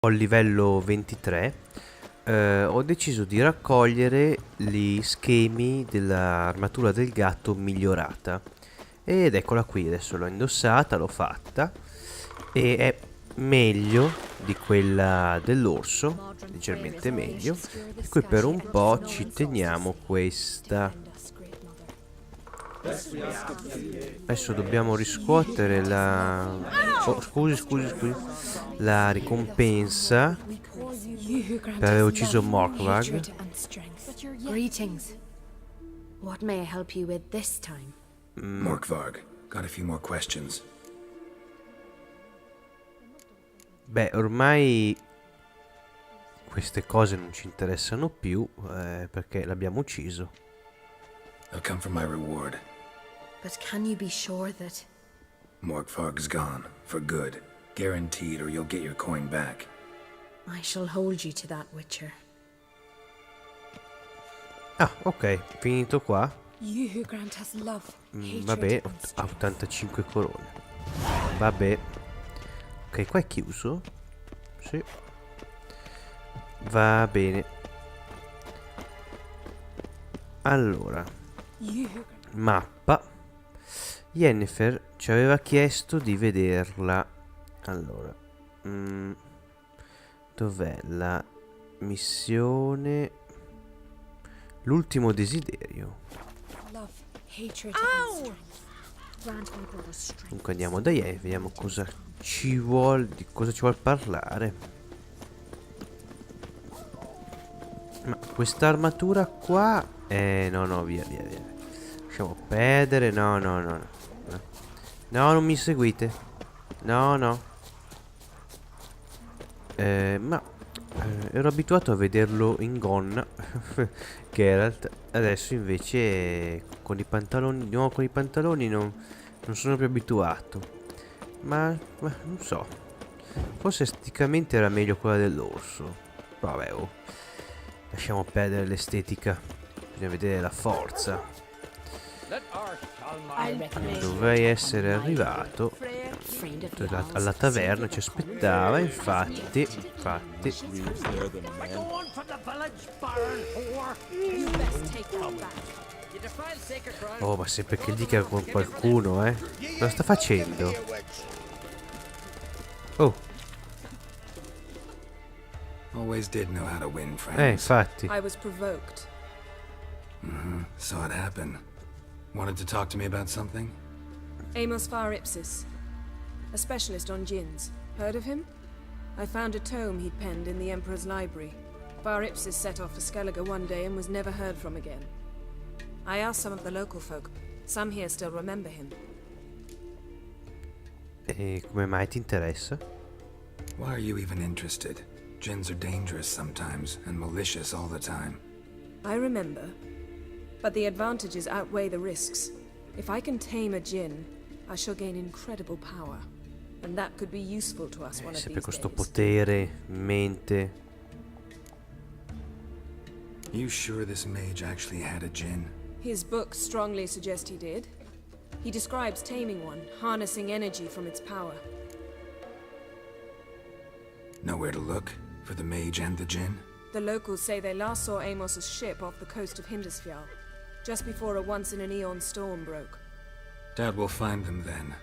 Al livello 23 ho deciso di raccogliere gli schemi dell'armatura del gatto migliorata ed eccola qui, adesso l'ho indossata, l'ho fatta e è meglio di quella dell'orso, leggermente meglio, per cui per un po' ci teniamo questa. Adesso dobbiamo riscuotere la... Oh, scusi, la ricompensa per aver ucciso Morkvag. Greetings. What may I help you with this time? Morkvag, got a few more questions. Beh, ormai queste cose non ci interessano più perché l'abbiamo ucciso. I'll come for my reward. But can you be sure that... Morkvag's gone, for good. Guaranteed, or you'll get your coin back. I shall hold you to that, Witcher. Ah, ok, finito qua. You who grant us love, Vabbè, ha 85 corone. Vabbè. Ok, qua è chiuso. Sì. Va bene. Allora, mappa. Yennefer ci aveva chiesto di vederla. Allora, dov'è la missione? L'ultimo desiderio. Dunque andiamo da Yennefer, vediamo cosa ci vuole, di cosa ci vuole parlare. Ma questa armatura qua no, via. Lasciamo perdere. No, non mi seguite. No. Ero abituato a vederlo in gonna Geralt. Adesso invece con i pantaloni, no, con i pantaloni non sono più abituato. Ma non so. Forse esteticamente era meglio quella dell'orso. Vabbè, oh. Lasciamo perdere l'estetica. Bisogna vedere la forza. Dovrei essere arrivato alla taverna, ci aspettava, infatti. Oh, ma sempre che dica con qualcuno, eh? Cosa sta facendo? Oh. Always did know how to win, friends. Infatti. I was provoked. Saw it happen. Wanted to talk to me about something? Amos Var Ipsis, a specialist on djinns. Heard of him? I found a tome he'd penned in the Emperor's library. Var Ipsis set off for Skellige one day and was never heard from again. I asked some of the local folk. Some here still remember him. E come mai ti interessa? Why are you even interested? Djinns are dangerous sometimes, and malicious all the time. I remember. But the advantages outweigh the risks. If I can tame a djinn, I shall gain incredible power. And that could be useful to us one of Sempre these questo days. potere in mente. You sure this mage actually had a djinn? His books strongly suggest he did. He describes taming one, harnessing energy from its power. Nowhere to look for the mage and the djinn? The locals say they last saw Amos's ship off the coast of Hindisfjall, just before a once-in-an-eon storm broke. Dad will find them then.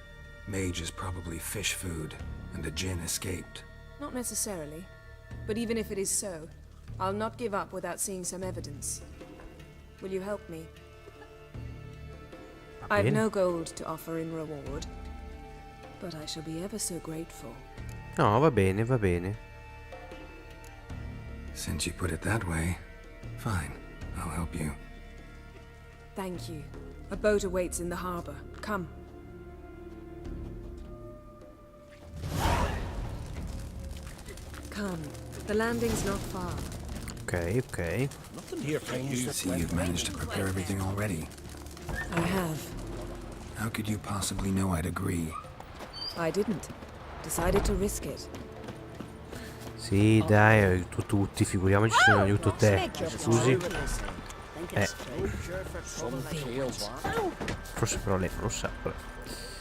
Mage is probably fish food, and the djinn escaped. Not necessarily, but even if it is so, I'll not give up without seeing some evidence. Will you help me? I've no gold to offer in reward, but I shall be ever so grateful. No, va bene. Since you put it that way, fine, I'll help you. Thank you. A boat awaits in the harbor. Come. Come. The landing's not far. Ok. See, you've managed to prepare everything already. I have. How could you possibly know I'd agree? I didn't. Decided to risk it. Sì, dai, aiuto tutti, figuriamoci se non aiuto te. Scusi. Forse però lei non lo sa.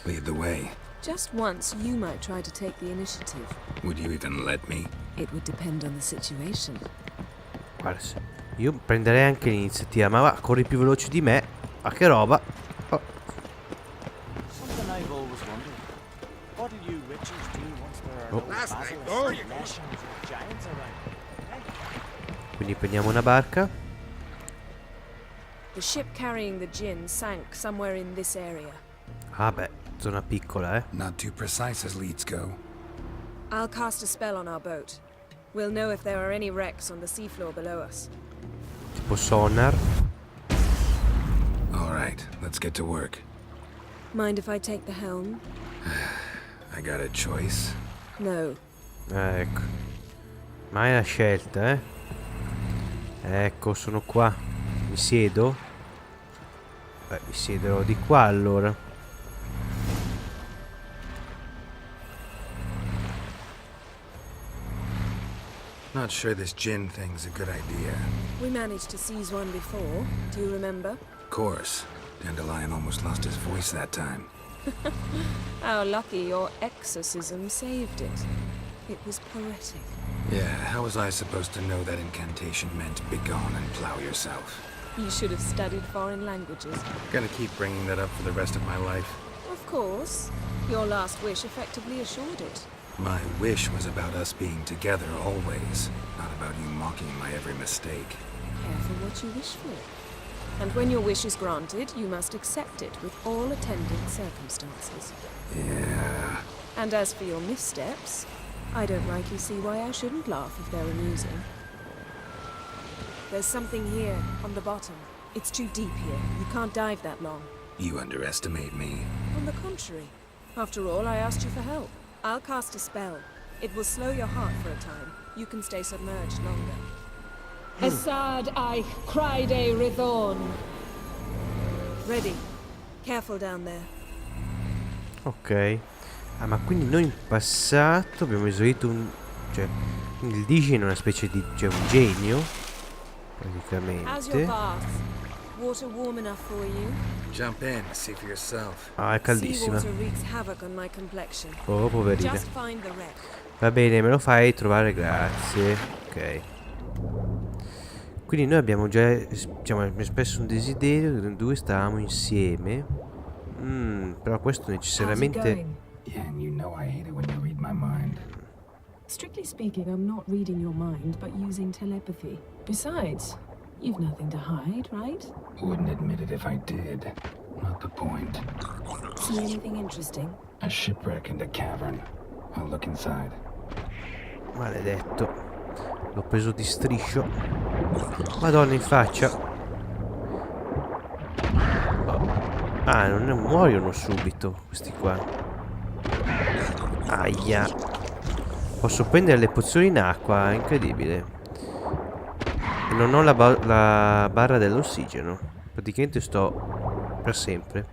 Lead the way. Just once, you might try to take the initiative. Would you even let me? It would depend on the situation. Guarda, io prenderei anche l'iniziativa, ma va, corri più veloce di me. Ma che roba. Oh. Something I've always wondered. What did you witches do once there are Oh. no Last night, basilisks oh, and you- legions of giants around? Quindi prendiamo una barca. The ship carrying the gin sank somewhere in this area. Ah beh, zona piccola, Not too precise as leads go. I'll cast a spell on our boat. We'll know if there are any wrecks on the seafloor below us. Tipo sonar. All right, let's get to work. Mind if I take the helm? I got a choice. No. Ecco. Ma è la scelta, Ecco, sono qua. Mi siedo? Beh, mi siederò di qua allora. Not sure this gin thing's a good idea. We managed to seize one before. Do you remember? Of course. Dandelion almost lost his voice that time. How lucky your exorcism saved it. It was poetic. Yeah, how was I supposed to know that incantation meant begone and plow yourself? You should have studied foreign languages. Gonna keep bringing that up for the rest of my life. Of course. Your last wish effectively assured it. My wish was about us being together always, not about you mocking my every mistake. Careful what you wish for. And when your wish is granted, you must accept it with all attendant circumstances. Yeah. And as for your missteps, I don't rightly see why I shouldn't laugh if they're amusing. There's something here, on the bottom. It's too deep here. You can't dive that long. You underestimate me. On the contrary. After all, I asked you for help. I'll cast a spell. It will slow your heart for a time. You can stay submerged longer. Esad I Cride Rithorn. Ready. Careful down there. Ok. Ah, ma quindi noi in passato abbiamo esaurito un... Cioè, quindi il Digin è una specie di... Cioè, un genio. How's your Praticamente. bath? Water warm enough for you? Jump in, see for yourself. Ah, è caldissima. Seawater wreaks havoc on my complexion. Oh, poverina. Just find the wreck. Va bene, me lo fai trovare, grazie. Ok. Quindi noi abbiamo già, diciamo, espresso un desiderio che noi due stavamo insieme. Però questo necessariamente... Yeah, and you know I hate it when you read my mind. Strictly speaking, I'm not reading your mind, but using telepathy. Besides, you've nothing to hide, right? Wouldn't admit it if I did. Not the point. See anything interesting? A shipwreck and a cavern. I'll look inside. Maledetto. L'ho preso di striscio. Madonna in faccia. Oh. Ah, non ne muoiono subito questi qua. Aia. Posso prendere le pozioni in acqua, è incredibile. E non ho la barra dell'ossigeno. Praticamente sto per sempre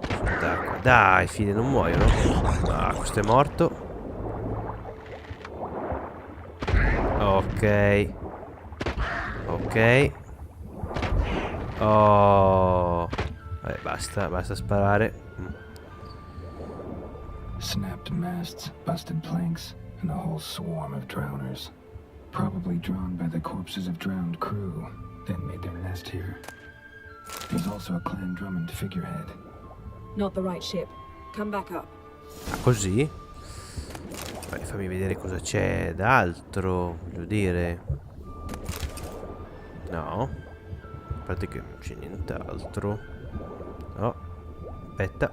sott'acqua. Dai, figli, non muoiono. Ah, questo è morto. Ok. Ok. Oh. Vabbè, basta sparare. Snapped masts, busted planks, and a whole swarm of drowners. Probably drawn by the corpses of drowned crew, then made their nest here. There's also a clan Drummond figurehead. Not the right ship. Come back up. Ah, così? Vai, fammi vedere cosa c'è d'altro, voglio dire. No. A parte che non c'è nient'altro. No. Aspetta.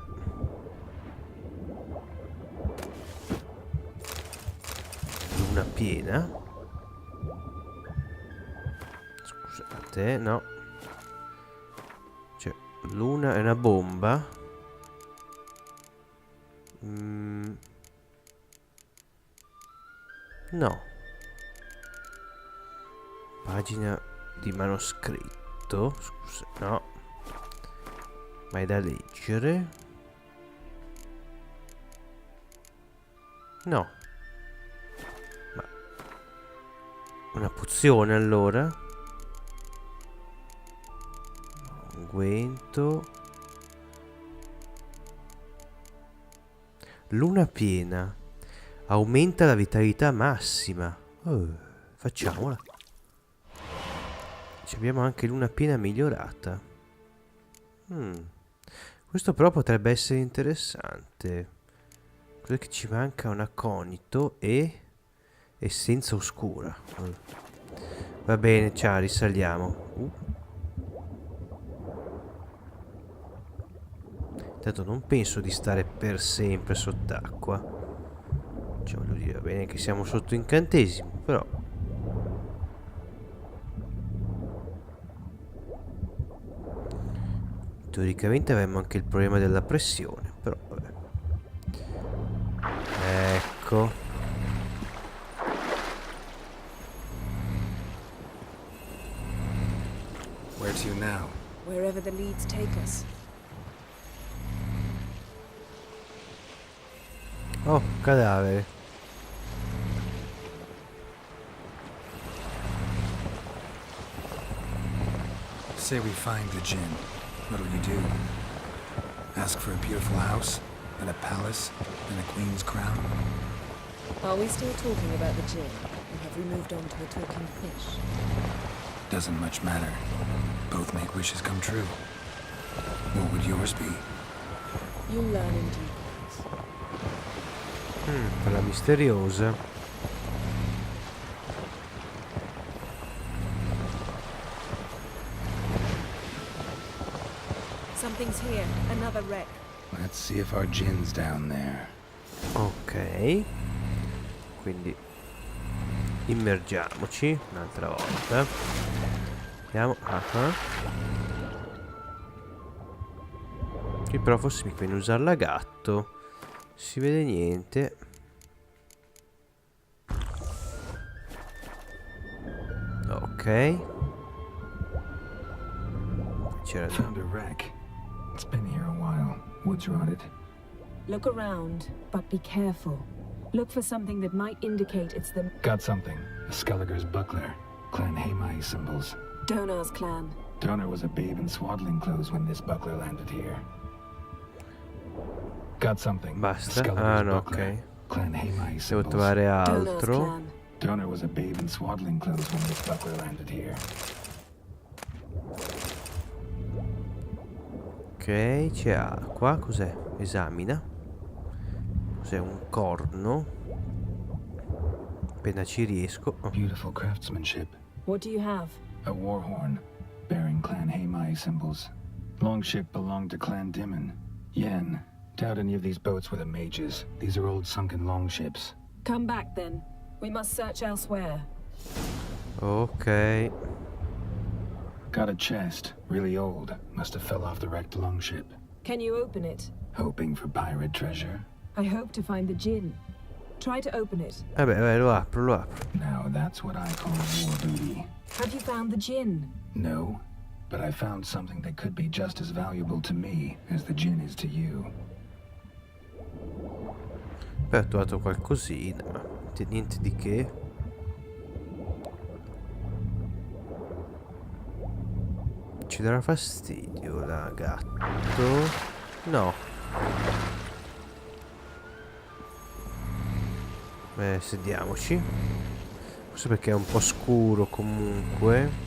Luna piena. Scusate, no. Cioè, luna è una bomba. No. Pagina di manoscritto. Scusa, no. Ma è da leggere? No. Ma una pozione allora? Unguento. Luna piena. Aumenta la vitalità massima. Facciamola. Abbiamo anche luna piena migliorata. Questo però potrebbe essere interessante. Cos'è che ci manca? Un aconito e essenza oscura. Va bene, ciao, risaliamo. Tanto non penso di stare per sempre sott'acqua. Cioè, voglio dire, va bene che siamo sotto incantesimo, però teoricamente avremmo anche il problema della pressione, però vabbè. Ecco. Where to now? Wherever the leads take us. Oh, cadavere. Say we find the djinn. What'll you do? Ask for a beautiful house, and a palace, and a queen's crown? Are we still talking about the djinn? Or have we moved on to a talking fish? Doesn't much matter. Both make wishes come true. What would yours be? You'll learn in due course. Quella misteriosa. Something's here. Another wreck. Let's see if our djinn's down there. Ok. Quindi immergiamoci un'altra volta. Vediamo. Qui però forse mi conviene usare la gatto. Si vede niente. Ok. C'era Found a wreck. It's been here a while. Wood's rotted. Look around, but be careful. Look for something that might indicate it's the Got something. A Skelliger's buckler. Clan Hamai symbols. Donar's clan. Donar was a babe in swaddling clothes when this buckler landed here. Got something. Basta. Skelliger's No, buckler. ok. Clan Hamai Devo symbols. trovare Donar's altro. clan. Donar was a babe in swaddling clothes when this buckler landed here. Ok, c'è acqua. Cos'è? Esamina. Cos'è? Un corno. Appena ci riesco. Beautiful craftsmanship. What do you have? A war horn, bearing Clan Hamai symbols. Longship belonged to Clan Dimon. Yen. Doubt any of these boats were the mages. These are old sunken longships. Come back then. We must search elsewhere. Ok. Got a chest, really old. Must have fell off the wrecked longship. Can you open it? Hoping for pirate treasure. I hope to find the djinn. Try to open it. Vabbè, lo apro, lo apro. Now that's what I call war booty. Have you found the djinn? No, but I found something that could be just as valuable to me as the djinn is to you. Beh, ho trovato qualcosina, ma niente di che. Ci darà fastidio la gatto? No. Sediamoci. Forse perché è un po' scuro comunque.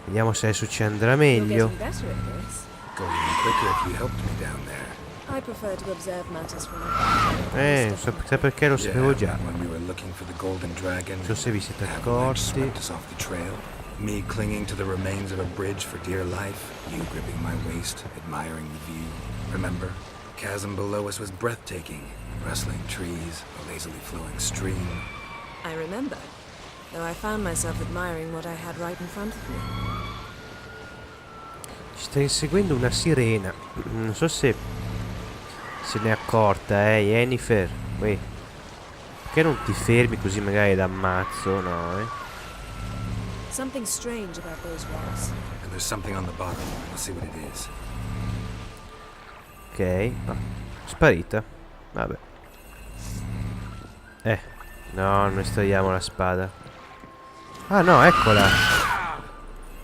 Vediamo se adesso ci andrà You're meglio. getting better at this. Go even quicker if you helped me down there. I prefer to observe matters from a So perché lo sapevo già. When we were looking for the golden dragon, Non so se vi siete avalanche accorti. swept us off the trail. Me clinging to the remains of a bridge for dear life. You gripping my waist, admiring the view. Remember? Chasm below us was breathtaking. Rustling trees, a lazily flowing stream. I remember, though I found myself admiring what I had right in front of me. Ci sta inseguendo una sirena. Non so se se ne è accorta, Jennifer. Uè. Perché non ti fermi così magari l'ammazzo, no, Something strange about those rocks. And there's something on the bottom. We'll see what it is. Ok. Sparita. Vabbè. No, non estraiamo la spada. Ah no, eccola.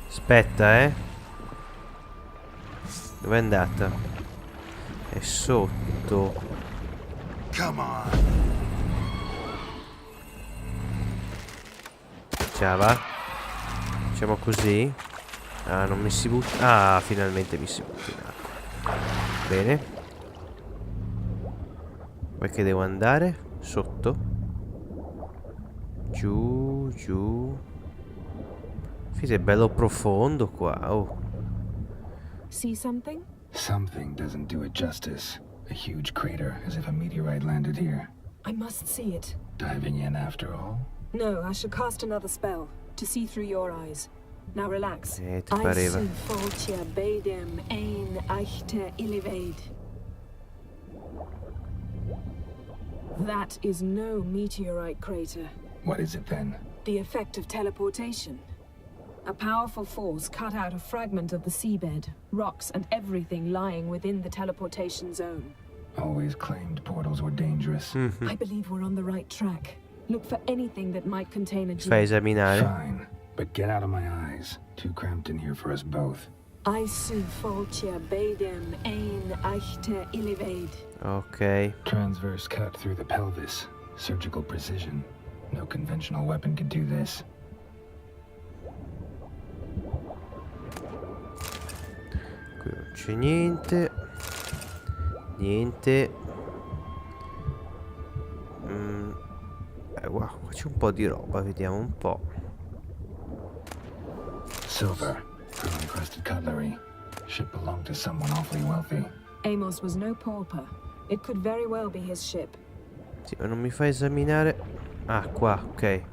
Aspetta, Dov'è andata? È sotto. Come on. Ciao, va. Facciamo così. Ah, non mi si butta. Ah, finalmente mi si butta in acqua. Bene. Poi che devo andare? Sotto. Giù, giù. Fide, è bello profondo qua. Oh. See something? Something doesn't do it justice. A huge crater, as if a meteorite landed here. I must see it. Diving in after all? No, I should cast another spell to see through your eyes. Now relax. Ti pareva. M.D.M ITA. That is no meteorite crater. What is it then? The effect of teleportation. A powerful force cut out a fragment of the seabed, rocks and everything lying within the teleportation zone. Always claimed portals were dangerous. I believe we're on the right track. Look for anything that might contain a Fai gem. esaminare. Fine, but get out of my eyes. Too cramped in here for us both. Ok. Transverse cut through the pelvis. Surgical precision. No conventional weapon could do this. Qui non c'è niente. Niente. Wow, qua c'è un po' di roba, vediamo un po'. Silver. Pearl-encrusted cutlery. Ship belonged to someone awfully wealthy. Amos was no pauper. It could very well be his ship. Sì, ma non mi fa esaminare. Ah, qua, ok.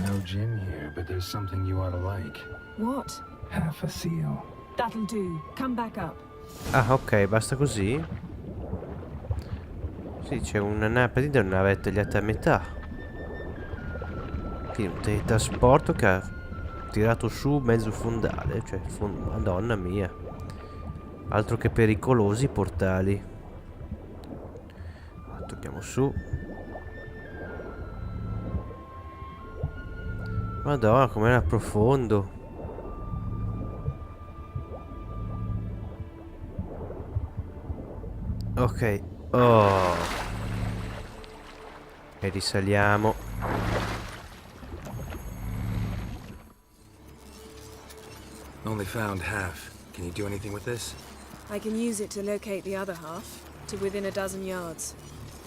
No gin here, but there's something you ought to like. What? Half a seal. That'll do. Come back up. Ah, ok, basta così. Sì, c'è una praticamente una nave tagliata a metà. Quindi un teletrasporto che ha tirato su mezzo fondale. Cioè, madonna mia. Altro che pericolosi portali. Tocchiamo su. Madonna, com'era profondo. Ok. Oh. E risaliamo. Only found half. Can you do anything with this? I can use it to locate the other half, to within a dozen yards.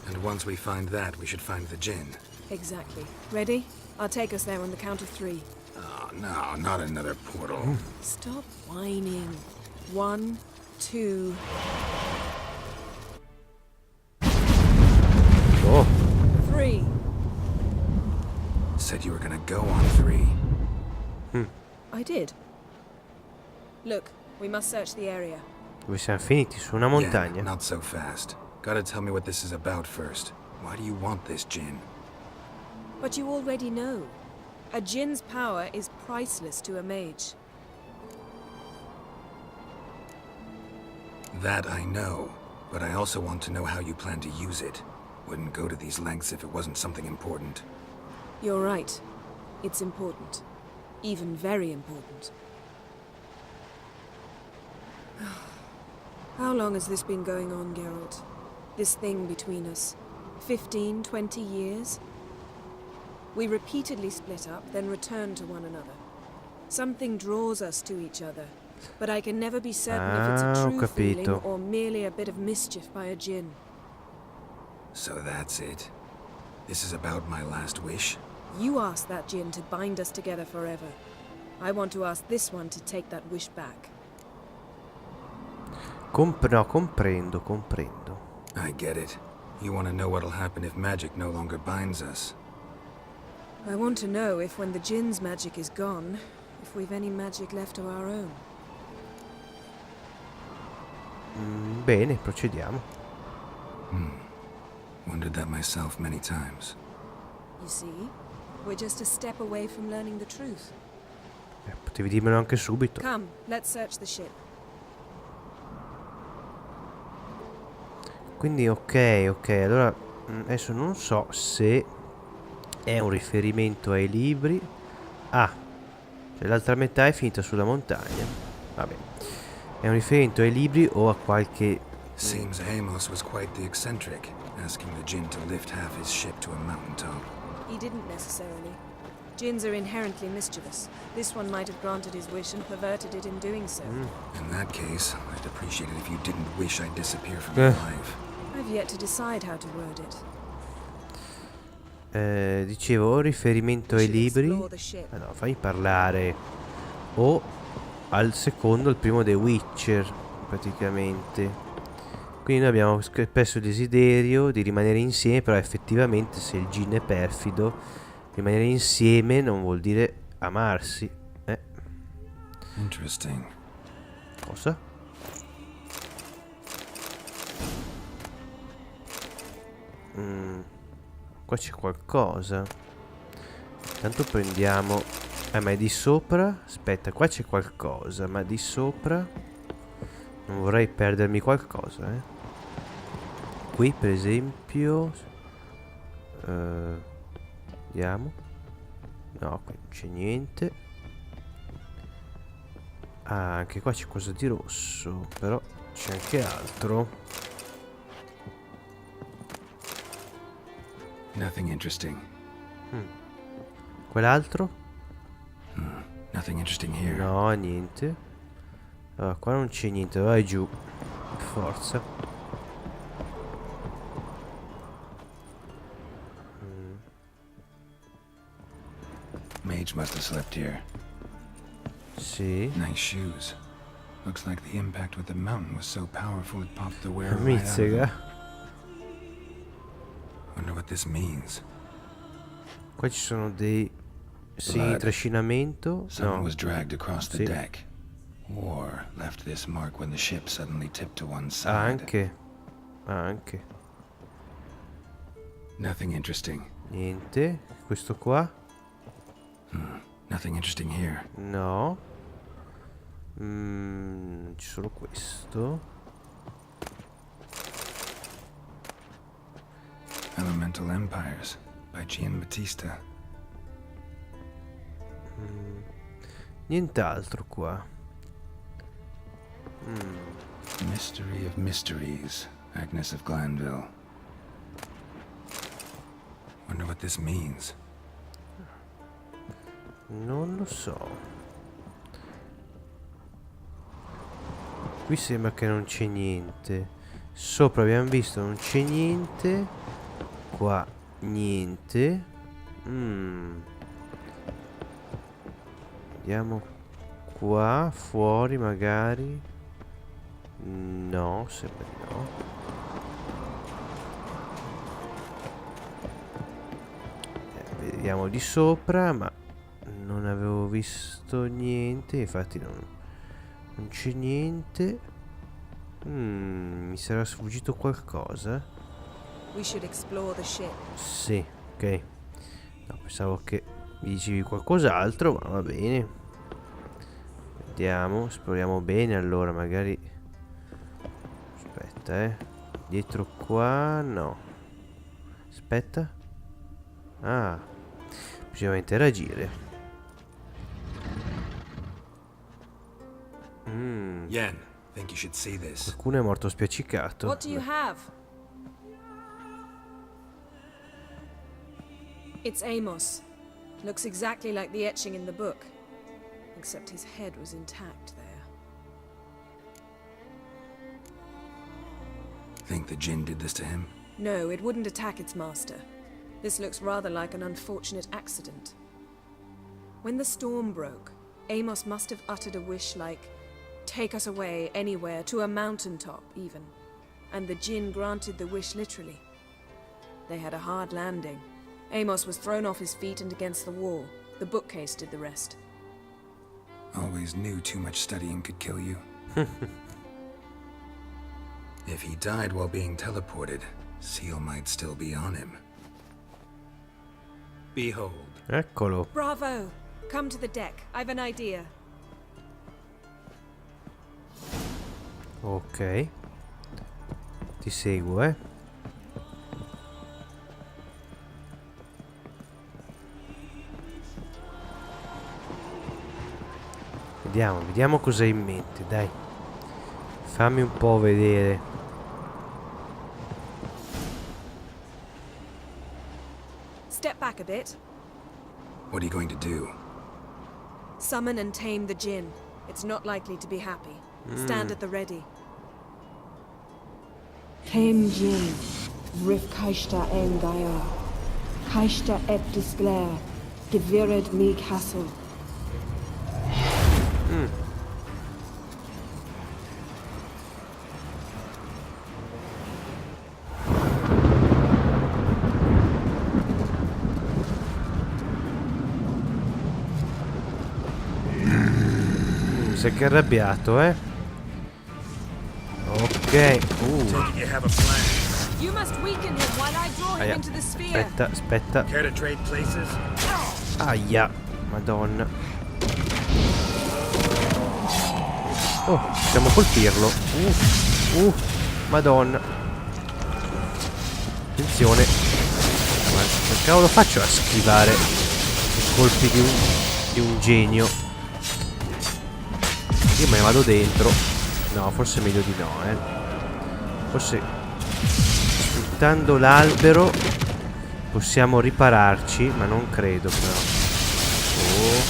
And once we find that, we should find the gin. Exactly. Ready? I'll take us there on the count of 3. Oh, no, not another portal. Stop whining. 1, 2... Oh. 3. Said you were gonna go on 3. I did. Look, we must search the area. Dove siamo finiti? Su una Yeah, montagna. not so fast. Gotta tell me what this is about first. Why do you want this gin? But you already know. A djinn's power is priceless to a mage. That I know, but I also want to know how you plan to use it. Wouldn't go to these lengths if it wasn't something important. You're right. It's important. Even very important. How long has this been going on, Geralt? This thing between us? 15, 20 years? We repeatedly split up, then return to one another. Something draws us to each other, but I can never be certain if it's a ho true feeling capito. or merely a bit of mischief by a djinn. So that's it. This is about my last wish? You asked that djinn to bind us together forever. I want to ask this one to take that wish back. No, comprendo. I get it. You want to know what'll happen if magic no longer binds us. I want to know if when the djinn's magic is gone, if we've any magic left of our own. Bene, procediamo. Wondered that myself many times. You see, we're just a step away from learning the truth. Potevi dirmelo anche subito. Come, let's search the ship. Quindi ok, allora adesso non so se è un riferimento ai libri. Ah, cioè l'altra metà è finita sulla montagna. Vabbè. È un riferimento ai libri o a qualche... Seems Amos was quite the eccentric, asking the Jinn to lift half his ship to a mountaintop. He didn't necessarily. Jinns are inherently mischievous. This one might have granted his wish and perverted it in doing so. In that case, I'd appreciate it if you didn't wish I'd disappear from your life. I've yet to decide how to word it. Dicevo, riferimento ai libri. No, fammi parlare. O al secondo, il primo dei Witcher, praticamente. Quindi noi abbiamo spesso il desiderio di rimanere insieme, però effettivamente se il Jinn è perfido, rimanere insieme non vuol dire amarsi. Interesting. Cosa? Qua c'è qualcosa. Intanto prendiamo... ma è di sopra? Aspetta, qua c'è qualcosa, ma di sopra... Non vorrei perdermi qualcosa, Qui per esempio... Vediamo. No, qui non c'è niente. Ah, anche qua c'è qualcosa di rosso. Però c'è anche altro. Nothing interesting. Quell'altro? Nothing interesting here. No, niente. Allora, qua non c'è niente. Vai giù. Forza. Mage must have slept here. Sì. Nice shoes. Looks like the impact with the mountain was so powerful it popped the wearer right out. Mizzica. Wonder what this means. Qua ci sono dei segni di trascinamento. Someone No. was dragged across the Sì. deck. Or left this mark when the ship suddenly tipped to one side. Anche. Anche. Nothing interesting. Niente. Questo qua? Nothing interesting here. No. C'è solo questo. Elemental Empires by Gian Battista. Nient'altro qua. Mystery of Mysteries, Agnes of Glanville. Wonder what this means. Non lo so. Qui sembra che non c'è niente. Sopra abbiamo visto non c'è niente. Qua niente. Vediamo qua fuori magari. No, sembra di no. Vediamo di sopra, ma non avevo visto niente, infatti non c'è niente. Mi sarà sfuggito qualcosa? We should explore the ship. Sì, ok. No, pensavo che mi dicevi qualcos'altro, ma va bene. Vediamo, esploriamo bene allora, magari. Aspetta, dietro qua, no. Aspetta. Ah, bisogna interagire. Yen, think you should see this. Qualcuno è morto spiaccicato. What do you have? It's Amos. Looks exactly like the etching in the book. Except his head was intact there. Think the Jinn did this to him? No, it wouldn't attack its master. This looks rather like an unfortunate accident. When the storm broke, Amos must have uttered a wish like, "Take us away, anywhere, to a mountaintop, even." And the Jinn granted the wish literally. They had a hard landing. Amos was thrown off his feet and against the wall. The bookcase did the rest. Always knew too much studying could kill you. If he died while being teleported, Seal might still be on him. Behold. Eccolo. Bravo! Come to the deck. I've an idea. Ok. Ti seguo, Vediamo cosa hai in mente, dai. Fammi un po' vedere. Step back a bit. What are you going to do? Summon and tame the djinn. It's not likely to be happy. Stand at the ready. Came Jin, Rif Kaishta Engaya, Kaishta et Disglair, Gevired me Castle. Mi sa che è arrabbiato, eh. Ok. You have a plan. You must weaken him while I draw him Aia. into the sphere. Aspetta. Care to trade places? Aia. Madonna. Oh, possiamo colpirlo. Madonna. Attenzione. Ma che cavolo faccio a schivare i colpi di un genio? Io me ne vado dentro. No, forse è meglio di no, eh. Forse sfruttando l'albero possiamo ripararci, ma non credo però. Oh.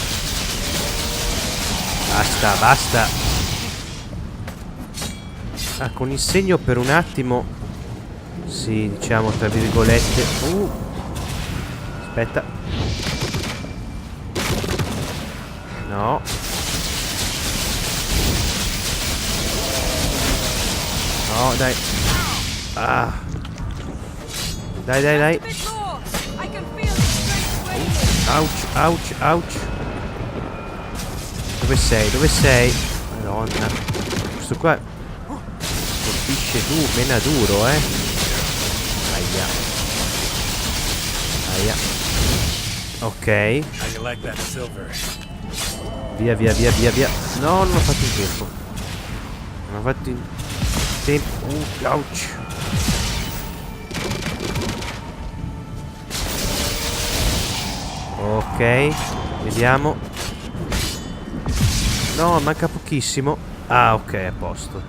Basta. Ah, con il segno per un attimo. Sì, diciamo tra virgolette. Aspetta. No. No, dai. Ah. Dai. Ouch. Dove sei? Madonna. Questo qua colpisce mena duro, eh. Aia. Ok. How you like that silver? Via. No, non ho fatto in tempo. Non ho fatto in tempo. Ouch. Ok, vediamo. No, manca pochissimo. Ah, ok, a posto.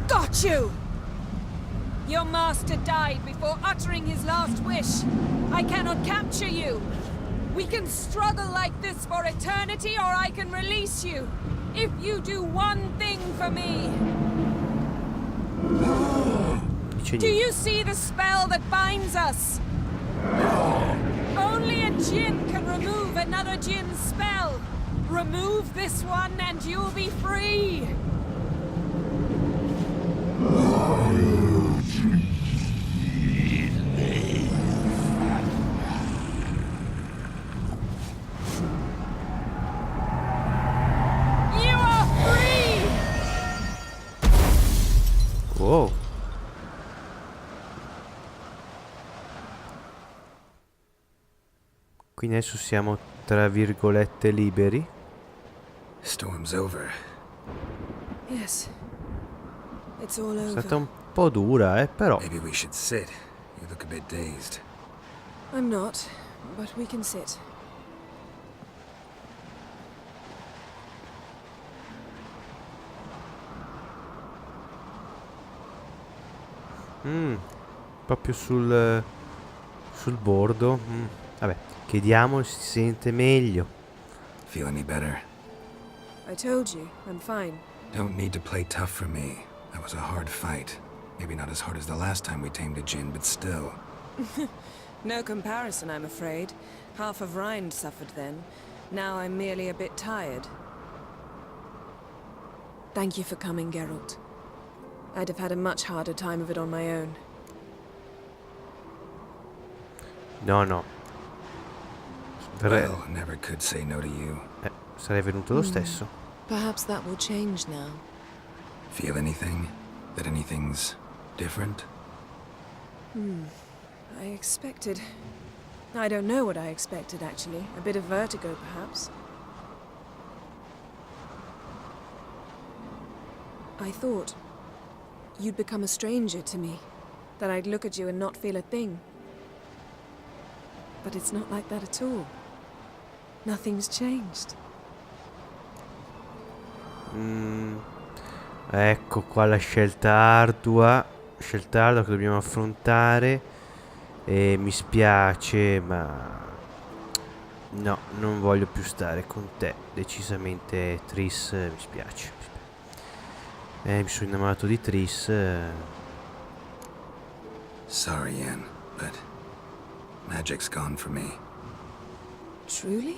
Got you! Your master died before uttering his last wish. I cannot capture you. We can struggle like this for eternity, or I can release you. If you do one thing for me. Do you see the spell that binds us? Only a djinn can remove another djinn's spell. Remove this one and you'll be free. You are free! Wow. Quindi adesso siamo tra virgolette liberi. Storm's over. Yes. It's all È over. stata un po' dura, però. Maybe we should sit. You look a bit dazed. I'm not, but we can sit. Proprio sul bordo. Vabbè, chiediamo se si sente meglio. Feel any better? I told you, I'm fine. Don't need to play tough for me. That was a hard fight. Maybe not as hard as the last time we tamed a djinn, but still. No comparison, I'm afraid. Half of Rind suffered then. Now I'm merely a bit tired. Thank you for coming, Geralt. I'd have had a much harder time of it on my own. No. Well, never could say no to you. Sarei venuto lo stesso. Perhaps that will change now. Feel anything? That anything's different? I expected... I don't know what I expected, actually. A bit of vertigo, perhaps. I thought you'd become a stranger to me. That I'd look at you and not feel a thing. But it's not like that at all. Nothing's changed. Ecco qua la scelta ardua che dobbiamo affrontare. E mi spiace, ma no, non voglio più stare con te. Decisamente Triss, mi spiace. Mi sono innamorato di Triss. Sorry, Yen, but magic's gone for me. Truly?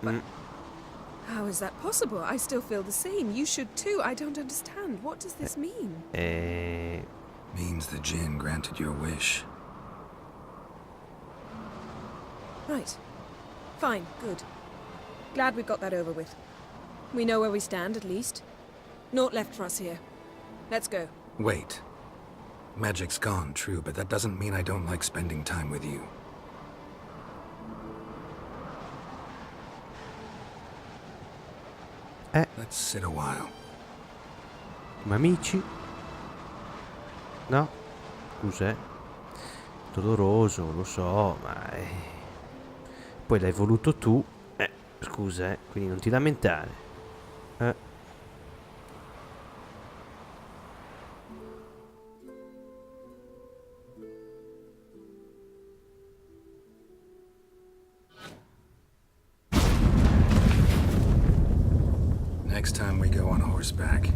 But how is that possible? I still feel the same. You should too. I don't understand. What does this mean? Means the Jinn granted your wish. Right. Fine. Good. Glad we got that over with. We know where we stand, at least. Naught left for us here. Let's go. Wait. Magic's gone, true, but that doesn't mean I don't like spending time with you. Let's sit a while. Ma amici? No? Cos'è? Doloroso, lo so, ma... Poi l'hai voluto tu. Scusa, quindi non ti lamentare. Next time we go on horseback.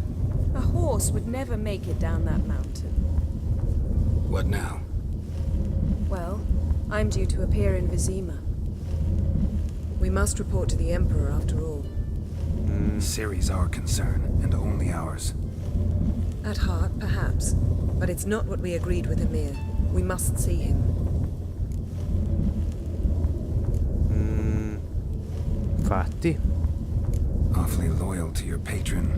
A horse would never make it down that mountain. What now? Well, I'm due to appear in Vizima. We must report to the Emperor after all. Ciri's our concern, and only ours. At heart, perhaps. But it's not what we agreed with Amir. We must see him. Infatti. Awfully loyal to your patron.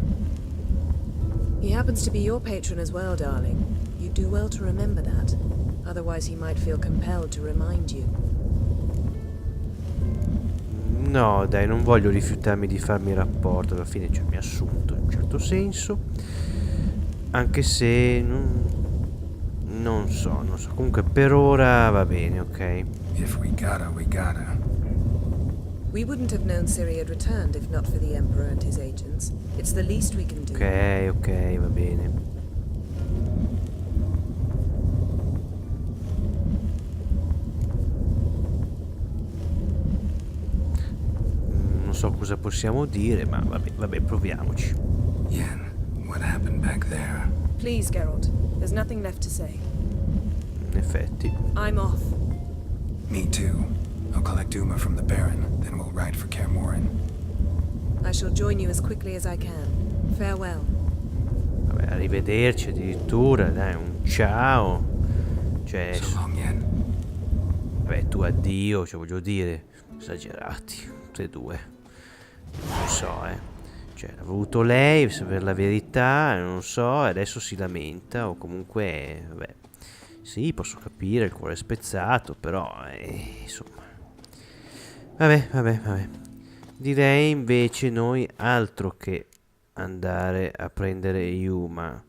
He happens to be your patron as well, darling. You do well to remember that. Otherwise he might feel compelled to remind you. No, dai, non voglio rifiutarmi di farmi rapporto. Alla fine, cioè, mi ha assunto in un certo senso. Anche se... non so. Comunque per ora va bene, ok? If we gotta, we gotta. We wouldn't have known Ciri had returned if not for the Emperor and his agents. It's the least we can do. Ok, va bene. Non so cosa possiamo dire, ma vabbè, proviamoci. Yen, what happened back there? Please, Geralt. There's nothing left to say. In effetti. I'm off. Me too. I'll collect Uma from the Baron, then we'll ride for Kaer Morhen. I shall join you as quickly as I can. Farewell. Vabbè, arrivederci addirittura, dai, un ciao. Cioè, So long, Yen. vabbè, tu addio, cioè voglio dire, esagerati, tutti e due. Non so, Cioè, l'ha voluto lei, per la verità, non so, e adesso si lamenta, o comunque, vabbè. Sì, posso capire, il cuore è spezzato, però, insomma. Vabbè. Direi invece noi altro che andare a prendere Yuma.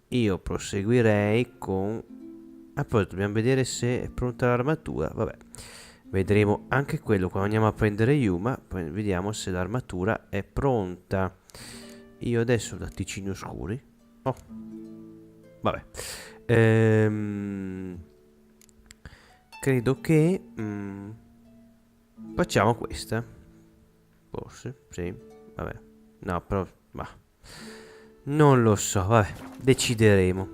Io proseguirei con... poi dobbiamo vedere se è pronta l'armatura. Vabbè, vedremo anche quello quando andiamo a prendere Yuma. Poi vediamo se l'armatura è pronta. Io adesso ho latticini oscuri. Oh, vabbè. Credo che facciamo questa. Forse, sì. Vabbè. No, però... non lo so, vabbè. Decideremo.